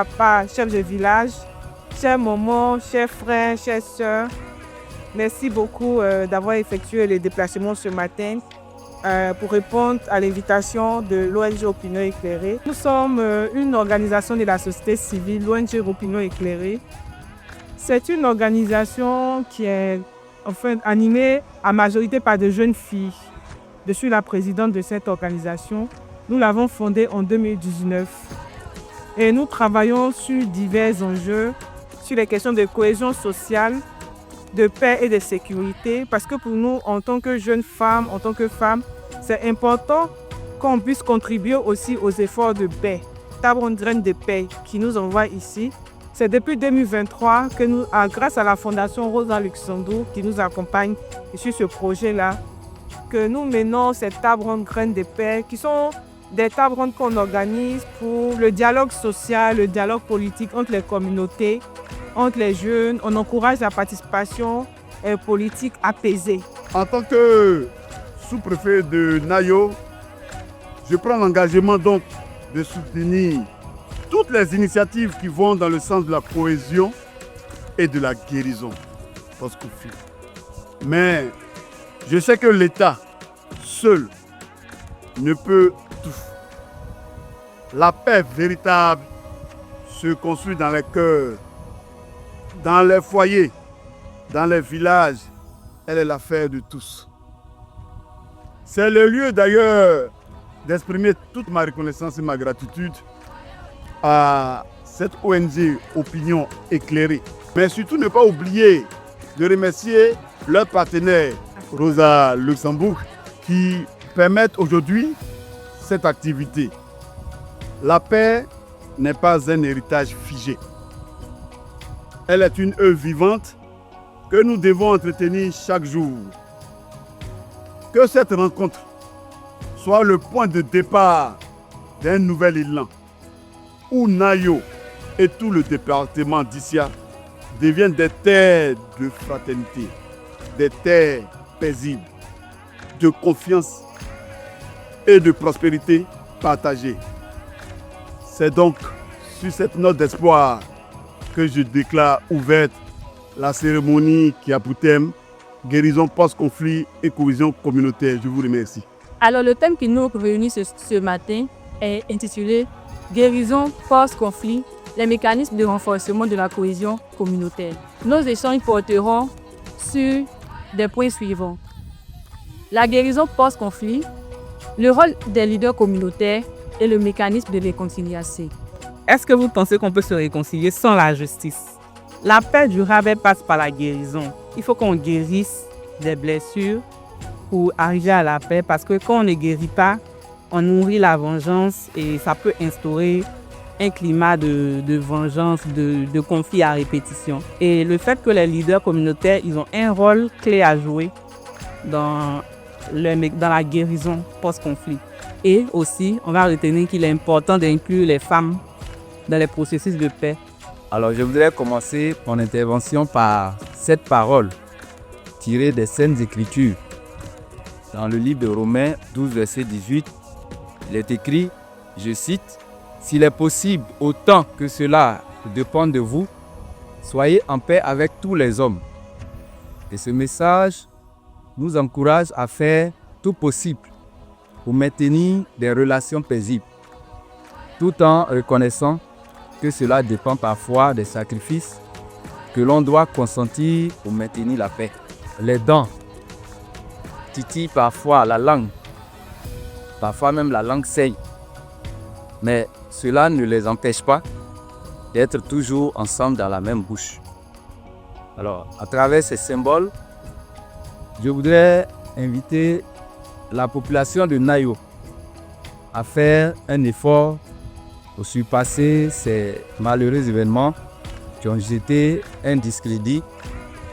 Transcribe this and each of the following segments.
papa, chef de village, chers mamans, chers frères, chères sœurs, merci beaucoup d'avoir effectué le déplacement ce matin pour répondre à l'invitation de l'ONG Opinion Éclairée. Nous sommes une organisation de la société civile, l'ONG Opinion Éclairée. C'est une organisation qui est animée à majorité par de jeunes filles. Je suis la présidente de cette organisation. Nous l'avons fondée en 2019 et nous travaillons sur divers enjeux, sur les questions de cohésion sociale, de paix et de sécurité, parce que pour nous, en tant que jeunes femmes, en tant que femmes, c'est important qu'on puisse contribuer aussi aux efforts de paix. Table ronde graine de paix qui nous envoie ici. C'est depuis 2023 que nous, grâce à la Fondation Rosa Luxembourg qui nous accompagne sur ce projet-là, que nous menons cette table ronde graine de paix qui sont des tables rondes qu'on organise pour le dialogue social, le dialogue politique entre les communautés, entre les jeunes. On encourage la participation politique apaisée. En tant que sous-préfet de Nayo, je prends l'engagement donc de soutenir toutes les initiatives qui vont dans le sens de la cohésion et de la guérison post-conflit. Mais je sais que l'État seul ne peut tout. La paix véritable se construit dans les cœurs, dans les foyers, dans les villages. Elle est l'affaire de tous. C'est le lieu d'ailleurs d'exprimer toute ma reconnaissance et ma gratitude à cette ONG Opinion Éclairée. Mais surtout ne pas oublier de remercier leurs partenaires, Rosa Luxembourg, qui permettent aujourd'hui cette activité. La paix n'est pas un héritage figé. Elle est une œuvre vivante que nous devons entretenir chaque jour. Que cette rencontre soit le point de départ d'un nouvel élan où Nayo et tout le département d'Issia deviennent des terres de fraternité, des terres paisibles, de confiance et de prospérité partagée. C'est donc sur cette note d'espoir que je déclare ouverte la cérémonie qui a pour thème guérison post-conflit et cohésion communautaire. Je vous remercie. Alors le thème qui nous réunit ce matin est intitulé Guérison post-conflit, les mécanismes de renforcement de la cohésion communautaire. Nos échanges porteront sur des points suivants. La guérison post-conflit, le rôle des leaders communautaires et le mécanisme de réconciliation. Est-ce que vous pensez qu'on peut se réconcilier sans la justice? La paix durable passe par la guérison. Il faut qu'on guérisse des blessures pour arriver à la paix, parce que quand on ne guérit pas, on nourrit la vengeance et ça peut instaurer un climat de vengeance, de conflit à répétition. Et le fait que les leaders communautaires, ils ont un rôle clé à jouer dans la guérison post-conflit. Et aussi, on va retenir qu'il est important d'inclure les femmes dans les processus de paix. Alors, je voudrais commencer mon intervention par cette parole tirée des Saintes Écritures. Dans le livre de Romains 12, verset 18, il est écrit, je cite, « S'il est possible, autant que cela dépend de vous, soyez en paix avec tous les hommes. » Et ce message nous encourage à faire tout possible pour maintenir des relations paisibles, tout en reconnaissant que cela dépend parfois des sacrifices que l'on doit consentir pour maintenir la paix. Les dents titillent parfois la langue, parfois même la langue saigne, mais cela ne les empêche pas d'être toujours ensemble dans la même bouche. Alors, à travers ces symboles, je voudrais inviter la population de Nayo à faire un effort pour surpasser ces malheureux événements qui ont jeté un discrédit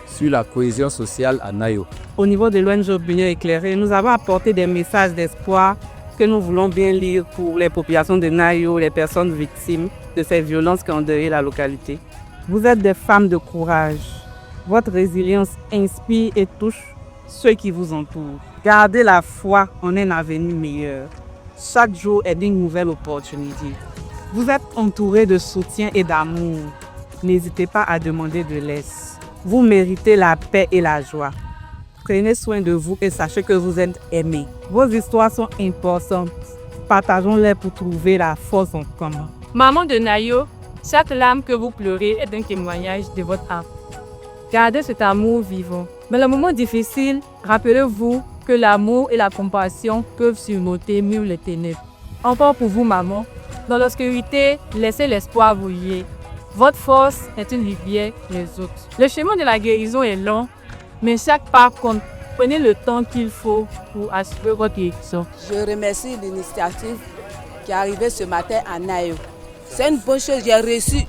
sur la cohésion sociale à Nayo. Au niveau de l'ONG Opinion Éclairée, nous avons apporté des messages d'espoir que nous voulons bien lire pour les populations de Nayo, les personnes victimes de ces violences qui ont endeuillé la localité. Vous êtes des femmes de courage. Votre résilience inspire et touche ceux qui vous entourent. Gardez la foi en un avenir meilleur. Chaque jour est une nouvelle opportunité. Vous êtes entouré de soutien et d'amour. N'hésitez pas à demander de l'aide. Vous méritez la paix et la joie. Prenez soin de vous et sachez que vous êtes aimés. Vos histoires sont importantes. Partageons-les pour trouver la force en commun. Maman de Nayo, chaque larme que vous pleurez est un témoignage de votre âme. Gardez cet amour vivant. Mais le moment difficile, rappelez-vous que l'amour et la compassion peuvent surmonter mieux les ténèbres. Encore pour vous, maman, dans l'obscurité, laissez l'espoir vous lier. Votre force est une rivière les autres. Le chemin de la guérison est long, mais chaque pas compte. Prenez le temps qu'il faut pour assurer votre guérison. Je remercie l'initiative qui est arrivée ce matin à Nayo. C'est une bonne chose, j'ai reçu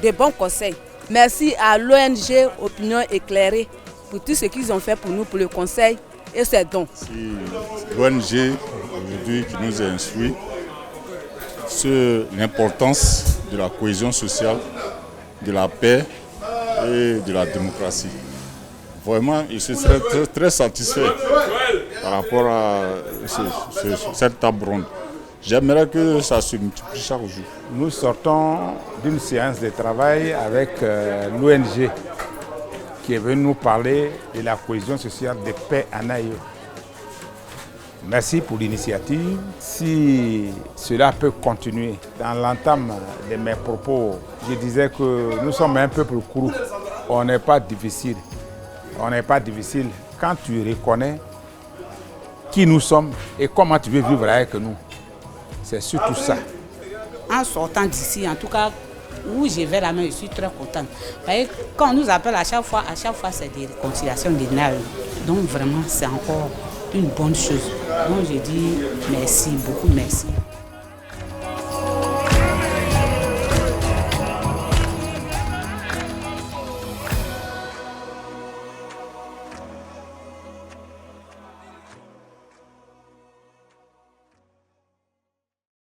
de bons conseils. Merci à l'ONG Opinion Éclairée pour tout ce qu'ils ont fait pour nous, pour le conseil et ses dons. C'est l'ONG aujourd'hui qui nous a instruits sur l'importance de la cohésion sociale, de la paix et de la démocratie. Vraiment, je suis très satisfait par rapport à cette table ronde. J'aimerais que ça se multiplie chaque jour. Nous sortons d'une séance de travail avec l'ONG qui est venue nous parler de la cohésion sociale de paix à Nayo. Merci pour l'initiative. Si cela peut continuer, dans l'entame de mes propos, je disais que nous sommes un peuple courroux. On n'est pas difficile. On n'est pas difficile quand tu reconnais qui nous sommes et comment tu veux vivre avec nous. C'est surtout ça. En sortant d'ici, en tout cas, où je vais la main, je suis très contente. Parce que quand on nous appelle à chaque fois c'est des réconciliations des Nayo. Donc vraiment, c'est encore une bonne chose. Donc je dis merci, beaucoup merci.